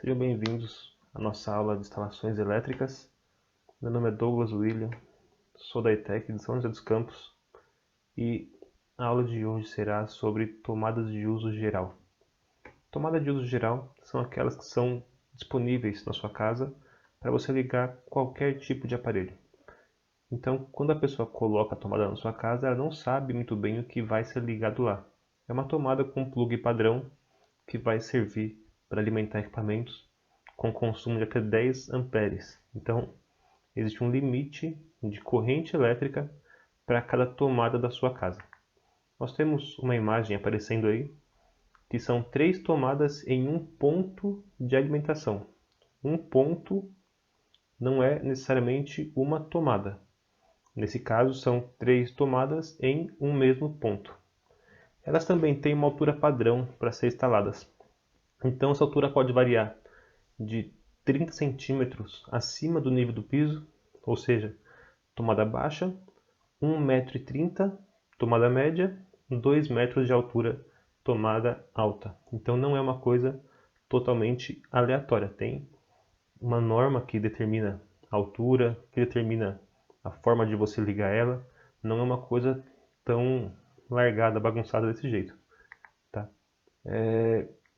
Sejam bem-vindos à nossa aula de instalações elétricas. Meu nome é Douglas William, sou da ETEC de São José dos Campos e a aula de hoje será sobre tomadas de uso geral. Tomada de uso geral são aquelas que são disponíveis na sua casa para você ligar qualquer tipo de aparelho. Então, quando a pessoa coloca a tomada na sua casa, ela não sabe muito bem o que vai ser ligado lá. É uma tomada com plug padrão que vai servir para alimentar equipamentos com consumo de até 10 amperes. Então, existe um limite de corrente elétrica para cada tomada da sua casa. Nós temos uma imagem aparecendo aí, que são 3 tomadas em um ponto de alimentação. Um ponto não é necessariamente uma tomada. Nesse caso, são 3 tomadas em um mesmo ponto. Elas também têm uma altura padrão para ser instaladas. Então, essa altura pode variar de 30 centímetros acima do nível do piso, ou seja, tomada baixa, 1,30 m, tomada média, 2 metros de altura, tomada alta. Então não é uma coisa totalmente aleatória. Tem uma norma que determina a altura, que determina a forma de você ligar ela. Não é uma coisa tão largada, bagunçada desse jeito. Tá?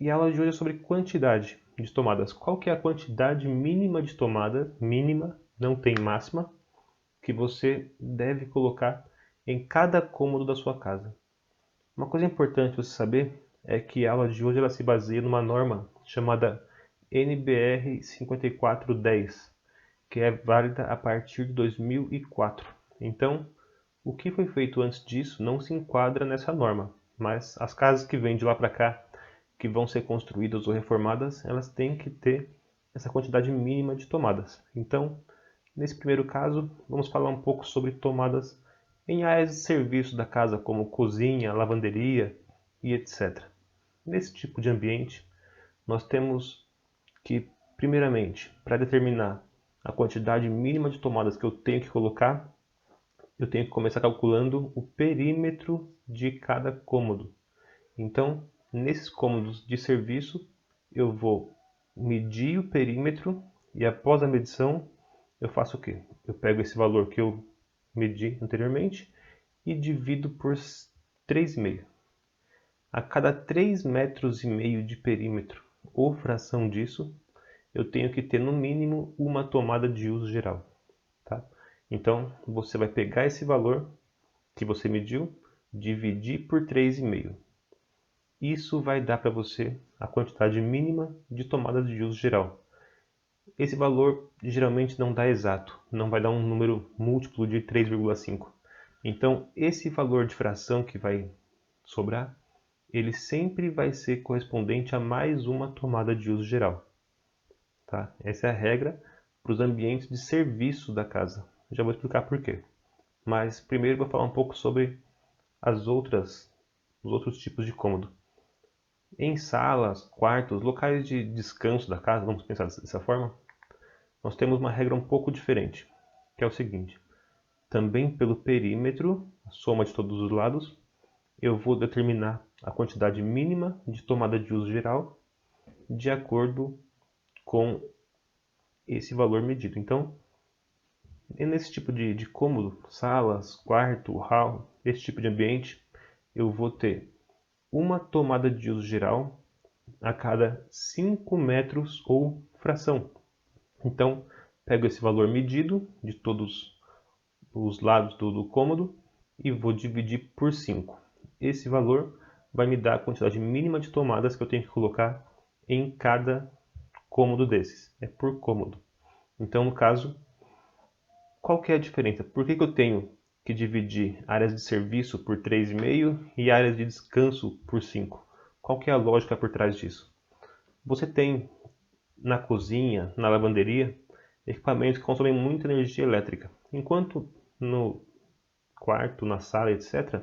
E a aula de hoje é sobre quantidade de tomadas. Qual que é a quantidade mínima de tomada, mínima, não tem máxima, que você deve colocar em cada cômodo da sua casa? Uma coisa importante você saber é que a aula de hoje ela se baseia numa norma chamada NBR 5410, que é válida a partir de 2004. Então, o que foi feito antes disso não se enquadra nessa norma, mas as casas que vêm de lá para cá, que vão ser construídas ou reformadas, elas têm que ter essa quantidade mínima de tomadas. Então, nesse primeiro caso, vamos falar um pouco sobre tomadas em áreas de serviço da casa, como cozinha, lavanderia e etc. Nesse tipo de ambiente, nós temos que, primeiramente, para determinar a quantidade mínima de tomadas que eu tenho que colocar, eu tenho que começar calculando o perímetro de cada cômodo. Então, nesses cômodos de serviço, eu vou medir o perímetro e após a medição, eu faço o quê? Eu pego esse valor que eu medi anteriormente e divido por 3,5. A cada 3,5 metros de perímetro ou fração disso, eu tenho que ter no mínimo uma tomada de uso geral. Tá? Então, você vai pegar esse valor que você mediu, dividir por 3,5. Isso vai dar para você a quantidade mínima de tomadas de uso geral. Esse valor geralmente não dá exato, não vai dar um número múltiplo de 3,5. Então, esse valor de fração que vai sobrar, ele sempre vai ser correspondente a mais uma tomada de uso geral. Tá? Essa é a regra para os ambientes de serviço da casa. Já vou explicar por quê. Mas primeiro vou falar um pouco sobre os outros tipos de cômodo. Em salas, quartos, locais de descanso da casa, vamos pensar dessa forma, nós temos uma regra um pouco diferente, que é o seguinte: também pelo perímetro, a soma de todos os lados, eu vou determinar a quantidade mínima de tomada de uso geral de acordo com esse valor medido. Então, nesse tipo de cômodo, salas, quarto, hall, esse tipo de ambiente, eu vou ter uma tomada de uso geral a cada 5 metros ou fração. Então, pego esse valor medido de todos os lados do cômodo e vou dividir por 5. Esse valor vai me dar a quantidade mínima de tomadas que eu tenho que colocar em cada cômodo desses. É por cômodo. Então, no caso, qual que é a diferença? Por que eu tenho que dividir áreas de serviço por 3,5 e áreas de descanso por 5? Qual que é a lógica por trás disso? Você tem na cozinha, na lavanderia, equipamentos que consomem muita energia elétrica. Enquanto no quarto, na sala, etc.,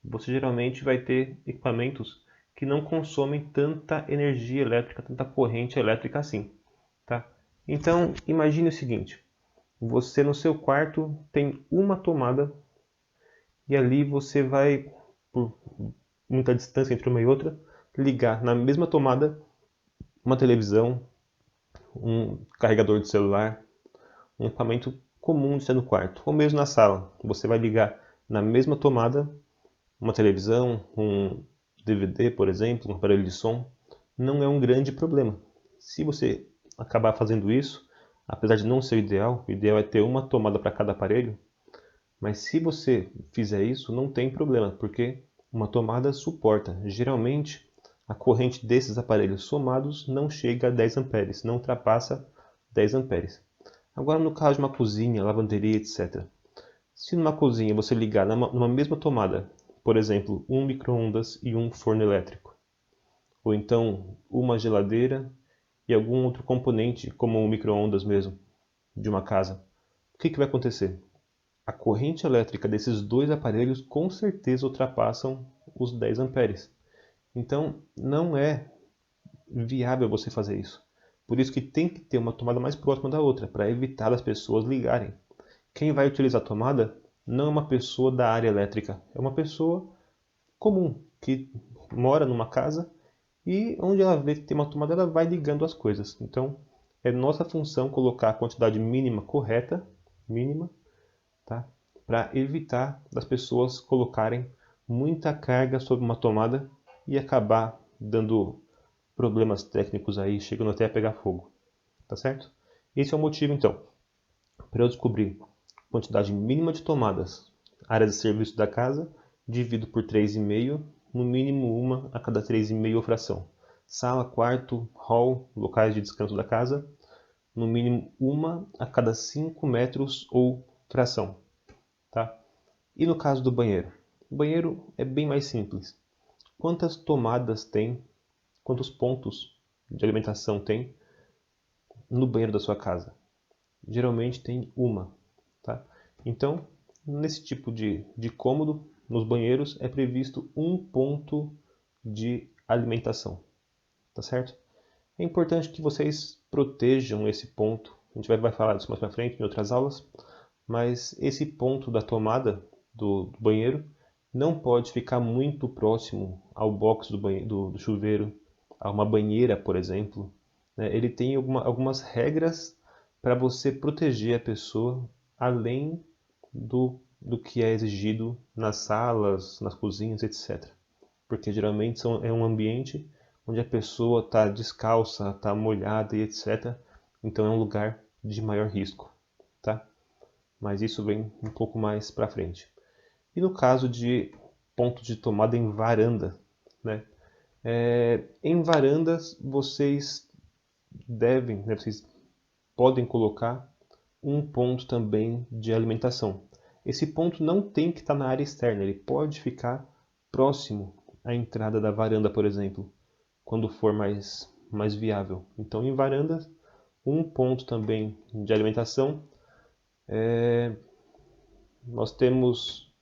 você geralmente vai ter equipamentos que não consomem tanta energia elétrica, tanta corrente elétrica assim. Tá? Então, imagine o seguinte: você no seu quarto tem uma tomada e ali você vai, por muita distância entre uma e outra, ligar na mesma tomada uma televisão, um carregador de celular, um equipamento comum de ter no quarto, ou mesmo na sala. Você vai ligar na mesma tomada uma televisão, um DVD, por exemplo, um aparelho de som. Não é um grande problema. Se você acabar fazendo isso, apesar de não ser o ideal é ter uma tomada para cada aparelho, mas se você fizer isso, não tem problema, porque uma tomada suporta. Geralmente, a corrente desses aparelhos somados não chega a 10 amperes, não ultrapassa 10 amperes. Agora, no caso de uma cozinha, lavanderia, etc. Se numa cozinha você ligar numa mesma tomada, por exemplo, um micro-ondas e um forno elétrico, ou então uma geladeira e algum outro componente, como um micro-ondas mesmo, de uma casa, o que vai acontecer? A corrente elétrica desses dois aparelhos com certeza ultrapassam os 10 amperes. Então, não é viável você fazer isso. Por isso que tem que ter uma tomada mais próxima da outra, para evitar as pessoas ligarem. Quem vai utilizar a tomada não é uma pessoa da área elétrica, é uma pessoa comum, que mora numa casa e onde ela vê que tem uma tomada, ela vai ligando as coisas. Então, é nossa função colocar a quantidade mínima correta, mínima, tá? Para evitar das pessoas colocarem muita carga sobre uma tomada e acabar dando problemas técnicos aí, chegando até a pegar fogo, tá certo? Esse é o motivo, então, para eu descobrir a quantidade mínima de tomadas, áreas de serviço da casa, divido por 3,5, no mínimo uma a cada 3,5 fração. Sala, quarto, hall, locais de descanso da casa, no mínimo uma a cada 5 metros ou fração. Tá? E no caso do banheiro? O banheiro é bem mais simples. Quantas tomadas tem, quantos pontos de alimentação tem no banheiro da sua casa? Geralmente tem uma. Tá? Então, nesse tipo de cômodo, nos banheiros é previsto um ponto de alimentação. Tá certo? É importante que vocês protejam esse ponto. A gente vai falar disso mais para frente em outras aulas, mas esse ponto da tomada do banheiro não pode ficar muito próximo ao box do chuveiro, a uma banheira, por exemplo. Ele tem algumas regras para você proteger a pessoa além do que é exigido nas salas, nas cozinhas, etc. Porque geralmente é um ambiente onde a pessoa está descalça, está molhada e etc. Então é um lugar de maior risco, tá? Mas isso vem um pouco mais para frente. E no caso de ponto de tomada em varanda, né? Em varandas vocês vocês podem colocar um ponto também de alimentação. Esse ponto não tem que estar na área externa, ele pode ficar próximo à entrada da varanda, por exemplo, quando for mais viável. Então, em varandas, um ponto também de alimentação. Nós temos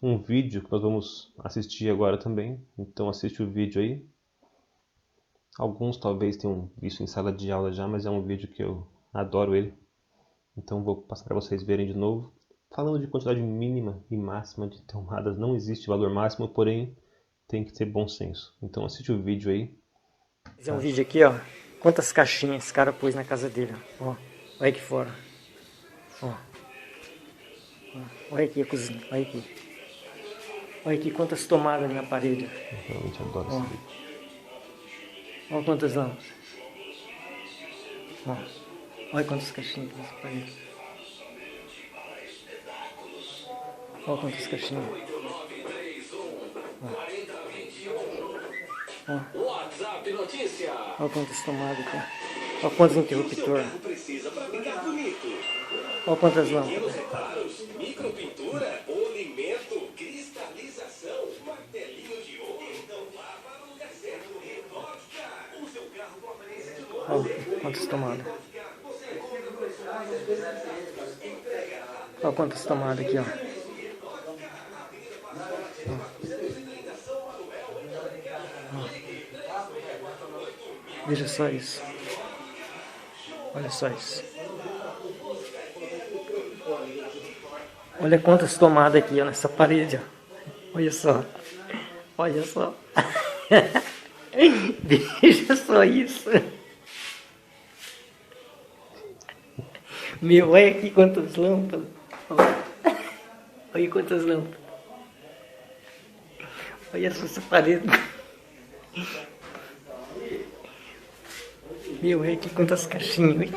um vídeo que nós vamos assistir agora também, então assiste o vídeo aí. Alguns talvez tenham visto em sala de aula já, mas é um vídeo que eu adoro ele. Então vou passar para vocês verem de novo. Falando de quantidade mínima e máxima de tomadas, não existe valor máximo, porém tem que ter bom senso. Então assiste o vídeo aí. Esse é um vídeo aqui, ó. Quantas caixinhas esse cara pôs na casa dele, ó. Olha aqui fora. Ó. Olha aqui a cozinha, olha aqui. Olha aqui quantas tomadas na parede. Eu realmente adoro esse vídeo. Olha quantas lâmpadas. Ó. Olha quantas caixinhas tem nessa parede. Olha quantas caixinhas. Olha quantas tomadas aqui. Olha quantos interruptores. Olha quantas lâmpadas. Micropintura, polimento, cristalização, martelinho de ouro. Então vá para o lugar certo. Vodka. O seu carro com aparência de novo. Olha quantas tomadas. Olha quantas tomadas aqui, ó. Veja só isso. Olha só isso. Olha quantas tomadas aqui, ó, nessa parede, ó. Olha só. Olha só. Veja só isso. Meu, olha aqui quantas lâmpadas. Olha quantas lâmpadas. Olha essa parede. Meu, olha aqui quantas caixinhas.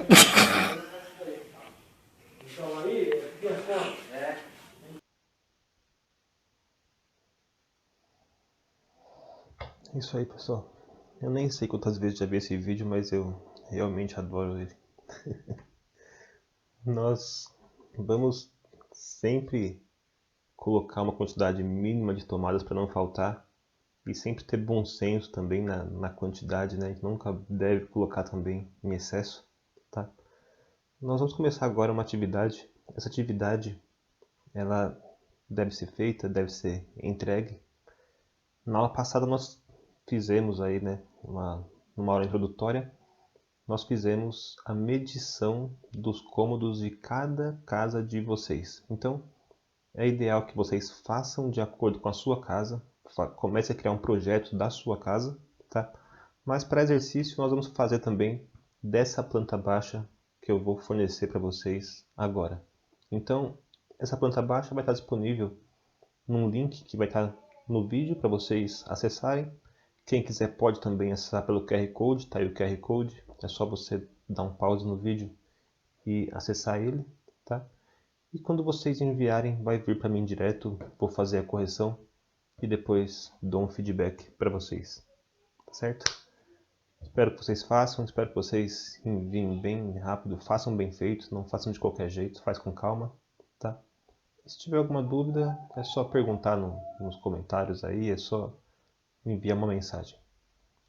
É isso aí, pessoal. Eu nem sei quantas vezes já vi esse vídeo, mas eu realmente adoro ele. Nós vamos sempre colocar uma quantidade mínima de tomadas para não faltar e sempre ter bom senso também na quantidade, né? A gente nunca deve colocar também em excesso, tá? Nós vamos começar agora uma atividade. Essa atividade, ela deve ser feita, deve ser entregue. Na aula passada nós fizemos aí, né, numa aula introdutória, nós fizemos a medição dos cômodos de cada casa de vocês. Então, é ideal que vocês façam de acordo com a sua casa, comece a criar um projeto da sua casa, tá? Mas para exercício nós vamos fazer também dessa planta baixa que eu vou fornecer para vocês agora. Então, essa planta baixa vai estar disponível num link que vai estar no vídeo para vocês acessarem. Quem quiser pode também acessar pelo QR Code, tá aí o QR Code, é só você dar um pause no vídeo e acessar ele, tá? E quando vocês enviarem, vai vir para mim direto, vou fazer a correção e depois dou um feedback para vocês, tá certo? Espero que vocês façam, espero que vocês enviem bem rápido, façam bem feito, não façam de qualquer jeito, faz com calma, tá? Se tiver alguma dúvida, é só perguntar nos comentários aí, é só enviar uma mensagem,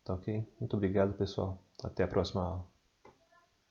tá ok? Muito obrigado, pessoal. Até a próxima aula.